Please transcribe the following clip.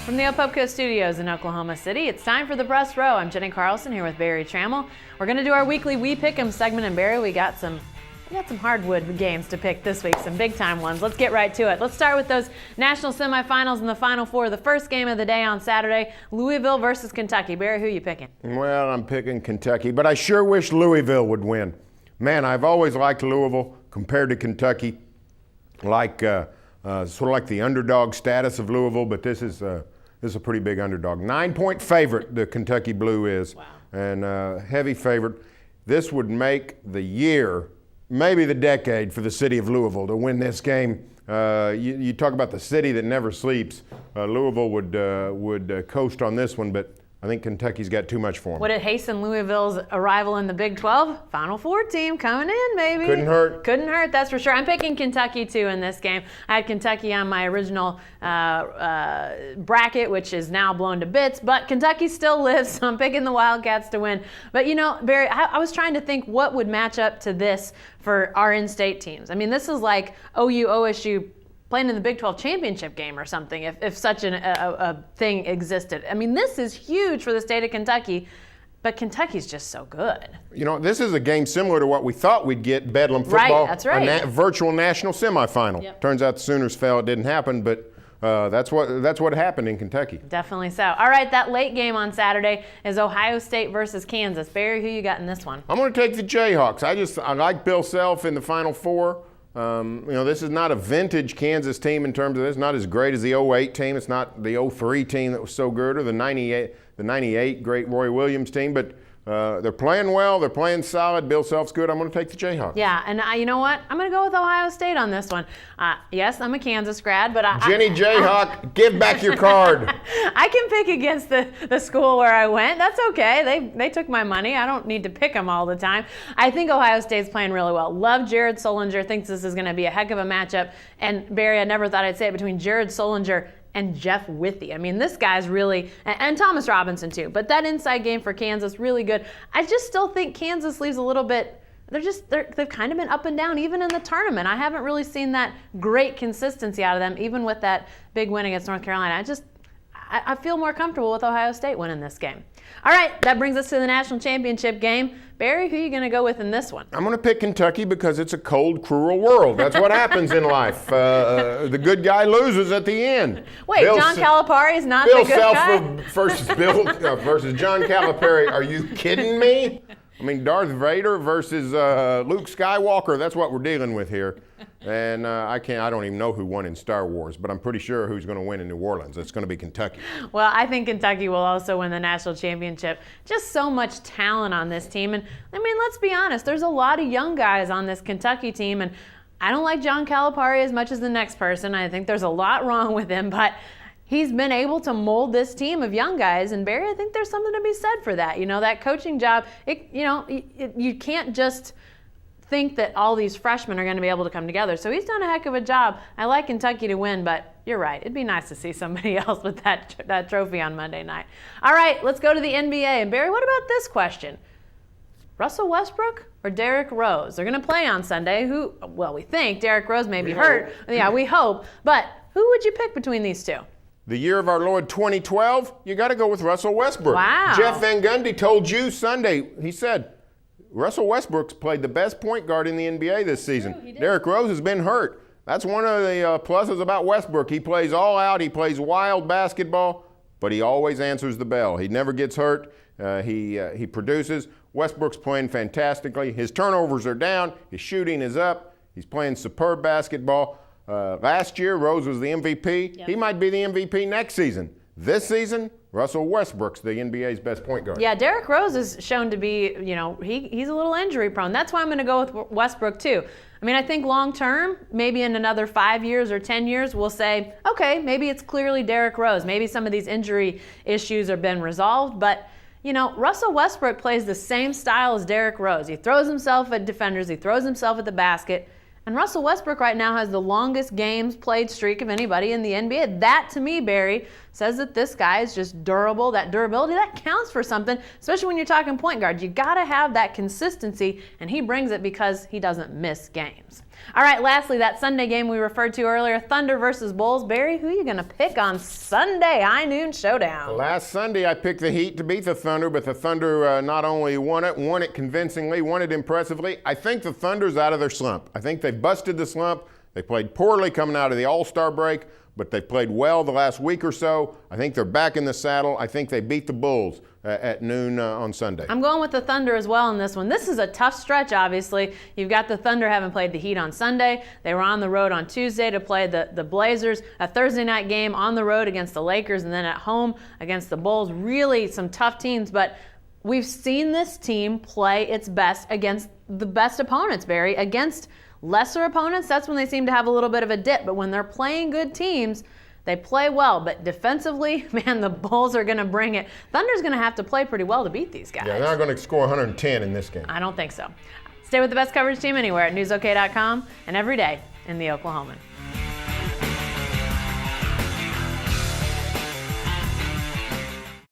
From the Opopco Studios in Oklahoma City, it's time for the Press Row. I'm Jenny Carlson here with Barry Trammell. We're going to do our weekly We Pick 'em segment, and Barry, we got some hardwood games to pick this week, some big-time ones. Let's get right to it. Let's start with those national semifinals and the Final Four. The first game of the day on Saturday, Louisville versus Kentucky. Barry, who are you picking? Well, I'm picking Kentucky, but I sure wish Louisville would win. Man, I've always liked Louisville compared to Kentucky, sort of like the underdog status of Louisville, but this is a pretty big underdog. 9-point favorite, the Kentucky Blue is, wow. And heavy favorite. This would make the year, maybe the decade, for the city of Louisville to win this game. You talk about the city that never sleeps. Louisville would coast on this one, but I think Kentucky's got too much for them. Would it hasten Louisville's arrival in the Big 12? Final Four team coming in, maybe. Couldn't hurt. Couldn't hurt, that's for sure. I'm picking Kentucky, too, in this game. I had Kentucky on my original bracket, which is now blown to bits, but Kentucky still lives, so I'm picking the Wildcats to win. But, you know, Barry, I was trying to think what would match up to this for our in-state teams. I mean, this is like OU, OSU, playing in the Big 12 Championship game or something, if such a thing existed. I mean, this is huge for the state of Kentucky, but Kentucky's just so good. You know, this is a game similar to what we thought we'd get, Bedlam football. Right, that's right. A virtual national semifinal. Yep. Turns out the Sooners fell. It didn't happen, but that's what happened in Kentucky. Definitely so. All right, that late game on Saturday is Ohio State versus Kansas. Barry, who you got in this one? I'm going to take the Jayhawks. I like Bill Self in the Final Four. This is not a vintage Kansas team in terms of this. Not as great as the 08 team. It's not the 03 team that was so good, or the 98 great Roy Williams team. But they're playing well. They're playing solid. Bill Self's good. I'm going to take the Jayhawks. Yeah, and you know what? I'm going to go with Ohio State on this one. Yes, I'm a Kansas grad, but Jenny Jayhawk, give back your card. I can pick against the school where I went. That's okay. They took my money. I don't need to pick them all the time. I think Ohio State's playing really well. Love Jared Sullinger. Thinks this is going to be a heck of a matchup. And Barry, I never thought I'd say it, between Jared Sullinger and Jeff Withey. I mean, this guy's really, and Thomas Robinson too, but that inside game for Kansas, really good. I just still think Kansas leaves a little bit, they've kind of been up and down even in the tournament. I haven't really seen that great consistency out of them, even with that big win against North Carolina. I feel more comfortable with Ohio State winning this game. All right, that brings us to the national championship game. Barry, who are you going to go with in this one? I'm going to pick Kentucky because it's a cold, cruel world. That's what happens in life. The good guy loses at the end. Wait, John Calipari is not the good guy? Versus John Calipari. Are you kidding me? I mean, Darth Vader versus Luke Skywalker. That's what we're dealing with here. And I don't even know who won in Star Wars, but I'm pretty sure who's going to win in New Orleans. It's going to be Kentucky. Well, I think Kentucky will also win the national championship. Just so much talent on this team. And I mean, let's be honest, there's a lot of young guys on this Kentucky team. And I don't like John Calipari as much as the next person. I think there's a lot wrong with him, but he's been able to mold this team of young guys. And Barry, I think there's something to be said for that. You know, that coaching job, you can't just think that all these freshmen are going to be able to come together. So he's done a heck of a job. I like Kentucky to win, but you're right. It'd be nice to see somebody else with that trophy on Monday night. All right, let's go to the NBA. And Barry, what about this question? Russell Westbrook or Derrick Rose? They're going to play on Sunday. We think Derrick Rose may be hurt. Yeah, we hope. But who would you pick between these two? The year of our Lord 2012, you got to go with Russell Westbrook. Wow. Jeff Van Gundy told you Sunday, he said, Russell Westbrook's played the best point guard in the NBA this season. True, Derrick Rose has been hurt. That's one of the pluses about Westbrook. He plays all out. He plays wild basketball, but he always answers the bell. He never gets hurt. He produces. Westbrook's playing fantastically. His turnovers are down. His shooting is up. He's playing superb basketball. Last year, Rose was the MVP. Yep. He might be the MVP next season. This season, Russell Westbrook's the NBA's best point guard. Yeah, Derrick Rose is shown to be, he's a little injury prone. That's why I'm going to go with Westbrook too. I mean, I think long term, maybe in another 5 years or 10 years, we'll say, okay, maybe it's clearly Derrick Rose. Maybe some of these injury issues have been resolved. But, Russell Westbrook plays the same style as Derrick Rose. He throws himself at defenders. He throws himself at the basket. And Russell Westbrook right now has the longest games played streak of anybody in the NBA. That, to me, Barry, says that this guy is just durable. That durability, that counts for something, especially when you're talking point guard. You got to have that consistency, and he brings it because he doesn't miss games. All right, lastly, that Sunday game we referred to earlier, Thunder versus Bulls. Barry, who are you going to pick on Sunday, high noon showdown? Last Sunday, I picked the Heat to beat the Thunder, but the Thunder not only won it convincingly, won it impressively. I think the Thunder's out of their slump. I think they busted the slump. They played poorly coming out of the All-Star break, but they played well the last week or so. I think they're back in the saddle. I think they beat the Bulls at noon on Sunday. I'm going with the Thunder as well in this one. This is a tough stretch, obviously. You've got the Thunder having played the Heat on Sunday. They were on the road on Tuesday to play the Blazers. A Thursday night game on the road against the Lakers, and then at home against the Bulls. Really some tough teams, but we've seen this team play its best against the best opponents, Barry. Against lesser opponents, that's when they seem to have a little bit of a dip. But when they're playing good teams, they play well. But defensively, man, the Bulls are going to bring it. Thunder's going to have to play pretty well to beat these guys. Yeah, they're not going to score 110 in this game. I don't think so. Stay with the best coverage team anywhere at newsok.com and every day in the Oklahoman.